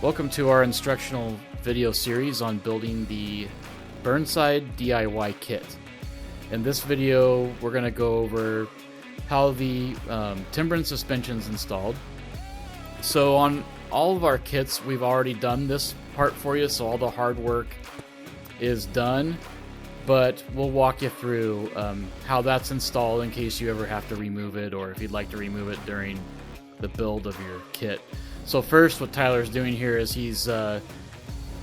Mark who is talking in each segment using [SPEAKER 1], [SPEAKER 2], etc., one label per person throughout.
[SPEAKER 1] Welcome to our instructional video series on building the Burnside DIY kit. In this video, we're going to go over how the timber and suspension is installed. So on all of our kits, we've already done this part for you, so all the hard work is done. But we'll walk you through how that's installed in case you ever have to remove it, or if you'd like to remove it during the build of your kit. So first, what Tyler's doing here is he's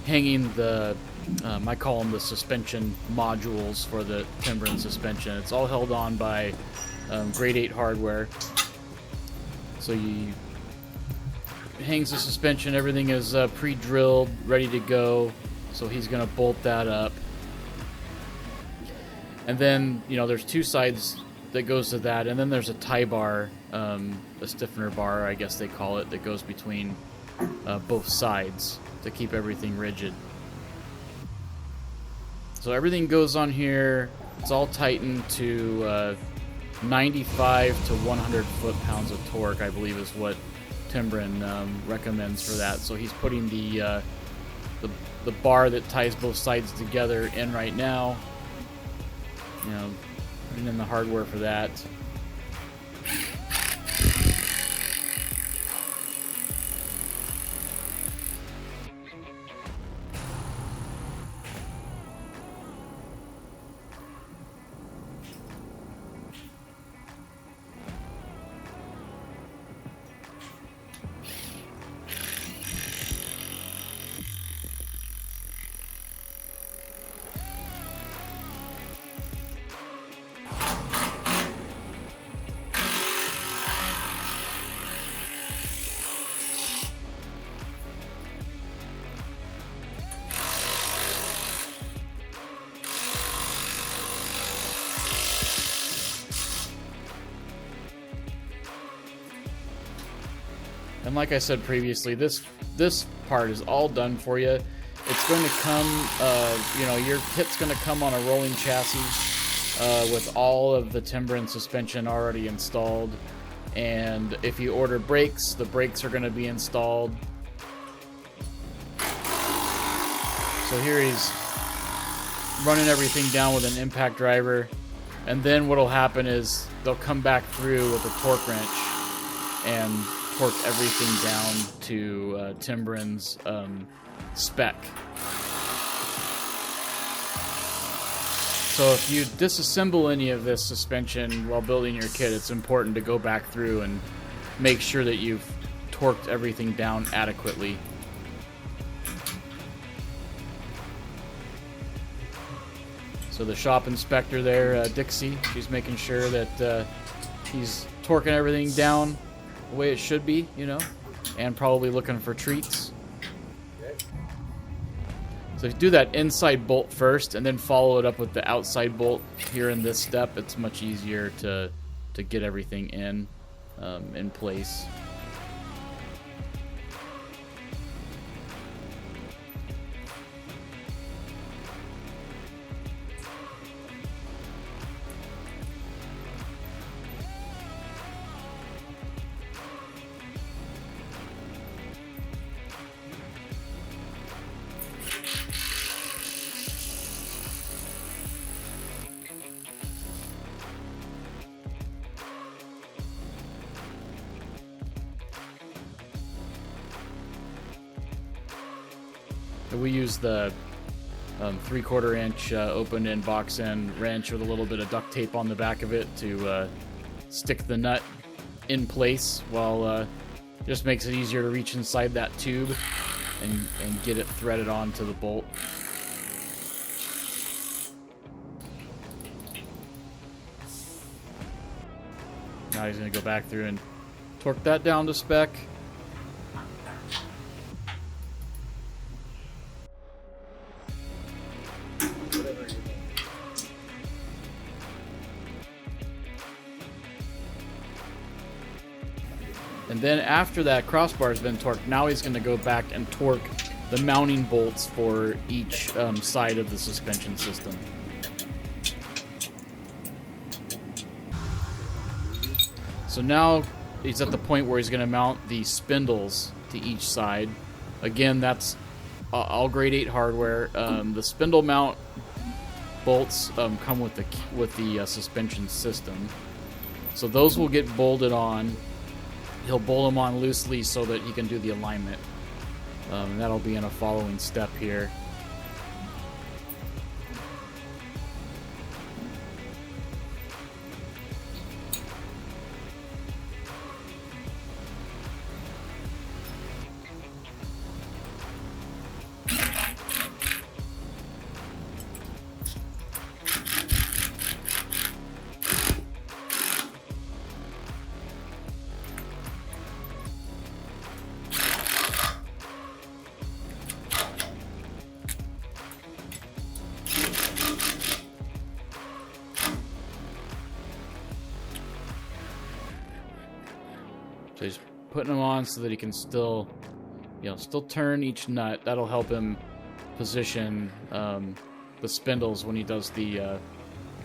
[SPEAKER 1] hanging the, I call them the suspension modules for the timber and suspension. It's all held on by grade 8 hardware. So he hangs the suspension, everything is pre-drilled, ready to go. So he's going to bolt that up. And then, you know, there's two sides that goes to that, and then there's a tie bar, a stiffener bar, I guess they call it, that goes between both sides to keep everything rigid. So everything goes on here. It's all tightened to 95 to 100 foot-pounds of torque, I believe is what Timbren recommends for that. So he's putting the bar that ties both sides together in right now. You know, putting in the hardware for that. And like I said previously, this part is all done for you. It's going to come, you know, your kit's going to come on a rolling chassis with all of the timber and suspension already installed. And if you order brakes, the brakes are going to be installed. So here he's running everything down with an impact driver. And then what'll happen is they'll come back through with a torque wrench and torque everything down to Timbren's spec. So if you disassemble any of this suspension while building your kit, it's important to go back through and make sure that you've torqued everything down adequately. So the shop inspector there, Dixie, she's making sure that he's torquing everything down the way it should be, you know, and probably looking for treats. So if you do that inside bolt first and then follow it up with the outside bolt here in this step, it's much easier to get everything in place. We use the 3/4 inch open end box end wrench with a little bit of duct tape on the back of it to stick the nut in place, while just makes it easier to reach inside that tube and get it threaded onto the bolt. Now he's going to go back through and torque that down to spec. And then after that crossbar has been torqued, now he's going to go back and torque the mounting bolts for each side of the suspension system. So now he's at the point where he's going to mount the spindles to each side. Again, that's all grade 8 hardware. The spindle mount bolts come with the suspension system, so those will get bolted on. He'll bolt them on loosely so that he can do the alignment. And that'll be in a following step here. So he's putting them on so that he can still, still turn each nut. That'll help him position the spindles when he does the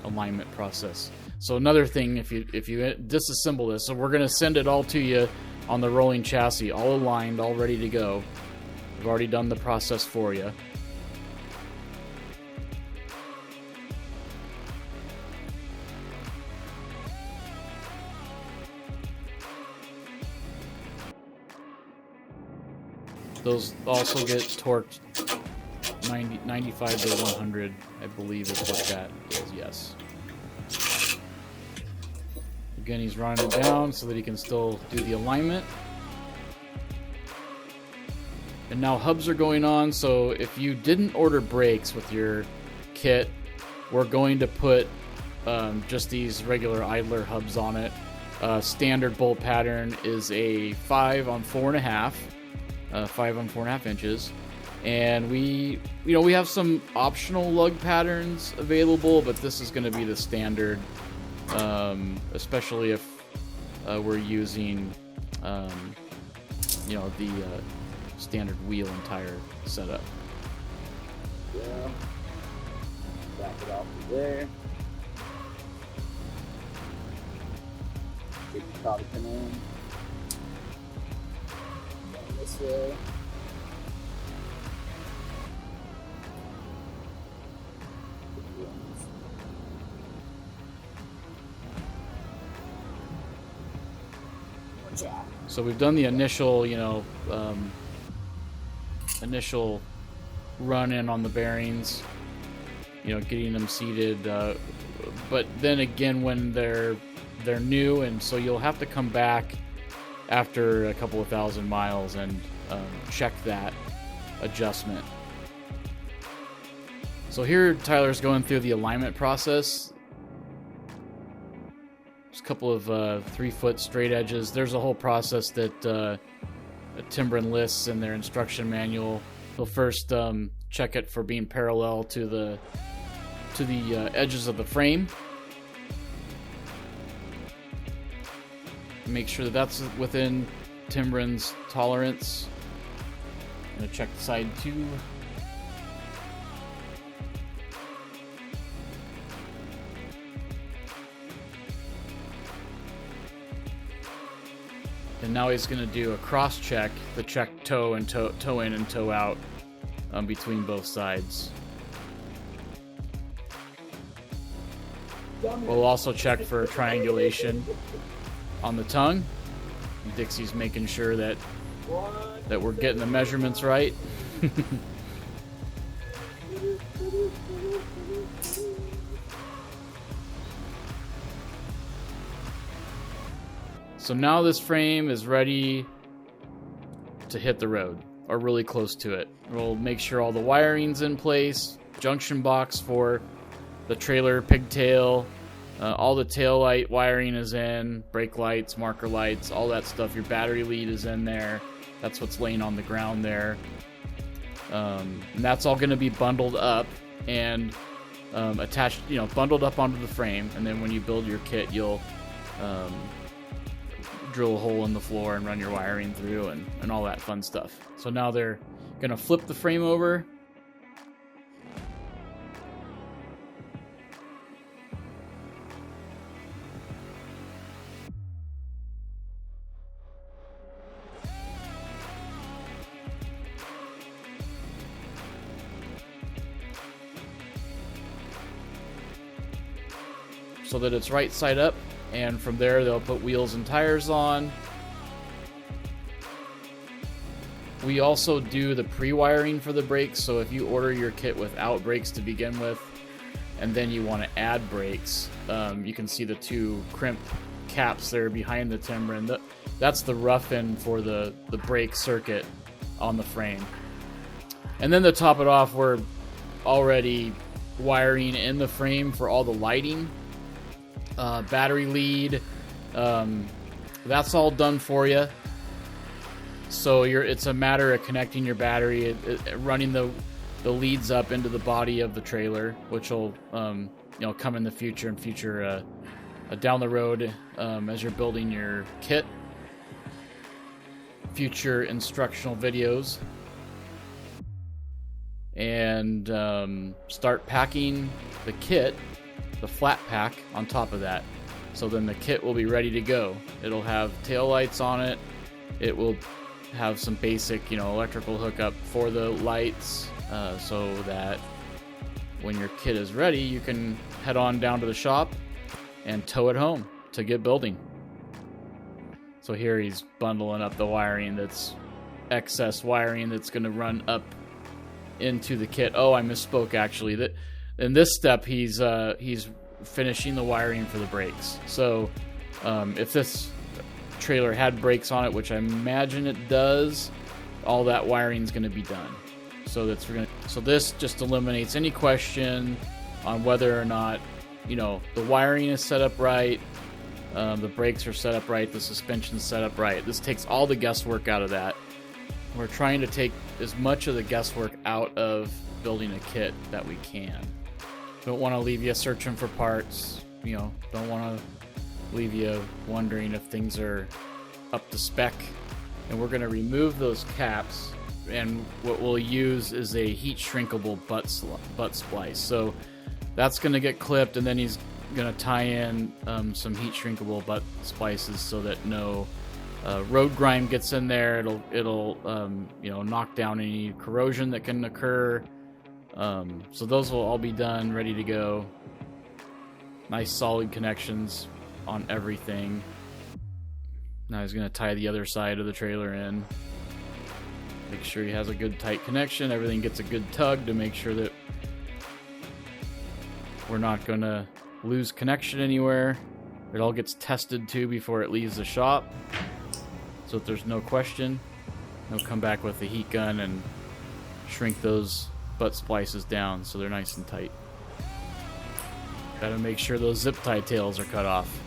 [SPEAKER 1] alignment process. So another thing, if you disassemble this, so we're going to send it all to you on the rolling chassis, all aligned, all ready to go. We've already done the process for you. Those also get torqued 95 to 100, I believe is what that is, yes. Again, he's running it down so that he can still do the alignment. And now hubs are going on, so if you didn't order brakes with your kit, we're going to put just these regular idler hubs on it. Standard bolt pattern is a 5 on 4.5. 5 on 4.5 inches, and we have some optional lug patterns available, but this is going to be the standard, especially if we're using the standard wheel and tire setup.
[SPEAKER 2] Yeah, back it off to there. Take the cotter pin in. This way.
[SPEAKER 1] So we've done the initial, initial run in on the bearings, getting them seated. But then again, when they're new, and so you'll have to come back after a couple of thousand miles and check that adjustment. So here Tyler's going through the alignment process. There's a couple of 3-foot straight edges. There's a whole process that Timbren lists in their instruction manual. They'll first check it for being parallel to the edges of the frame. Make sure that that's within Timbren's tolerance. I'm going to check the side too. And now he's going to do a cross check to check toe in and toe out between both sides. We'll also check for triangulation on the tongue. Dixie's making sure that we're getting the measurements right. So now this frame is ready to hit the road, or really close to it. We'll make sure all the wiring's in place, junction box for the trailer pigtail, all the tail light wiring is in, brake lights, marker lights, all that stuff. Your battery lead is in there. That's what's laying on the ground there. And that's all going to be bundled up and attached, bundled up onto the frame. And then when you build your kit, you'll drill a hole in the floor and run your wiring through and all that fun stuff. So now they're going to flip the frame over. so that it's right side up, and from there they'll put wheels and tires on. We also do the pre-wiring for the brakes, so if you order your kit without brakes to begin with, and then you want to add brakes, you can see the two crimp caps there behind the Timbren. That's the rough end for the brake circuit on the frame. And then to top it off, we're already wiring in the frame for all the lighting, battery lead, that's all done for you. So it's a matter of connecting your battery, running the leads up into the body of the trailer, which will come in the future down the road as you're building your kit. Future instructional videos. And start packing the kit, the flat pack, on top of that. So then the kit will be ready to go. It'll have tail lights on it. It will have some basic, electrical hookup for the lights, so that when your kit is ready, you can head on down to the shop and tow it home to get building. So here he's bundling up the wiring, that's excess wiring that's going to run up into the kit. Oh, I misspoke actually. That in this step he's finishing the wiring for the brakes. So if this trailer had brakes on it, which I imagine it does, all that wiring is going to be done. So this just eliminates any question on whether or not the wiring is set up right, the brakes are set up right, the suspension's set up right. This takes all the guesswork out of that. We're trying to take as much of the guesswork out of building a kit that we can. Don't want to leave you searching for parts. Don't want to leave you wondering if things are up to spec. And we're going to remove those caps, and what we'll use is a heat shrinkable butt splice. So that's going to get clipped, and then he's going to tie in some heat shrinkable butt splices so that no road grime gets in there. It'll knock down any corrosion that can occur. So those will all be done, ready to go. Nice solid connections on everything. Now he's going to tie the other side of the trailer in. Make sure he has a good tight connection. Everything gets a good tug to make sure that we're not going to lose connection anywhere. It all gets tested too before it leaves the shop, so that there's no question. He'll come back with the heat gun and shrink those butt splices down so they're nice and tight. Gotta make sure those zip tie tails are cut off.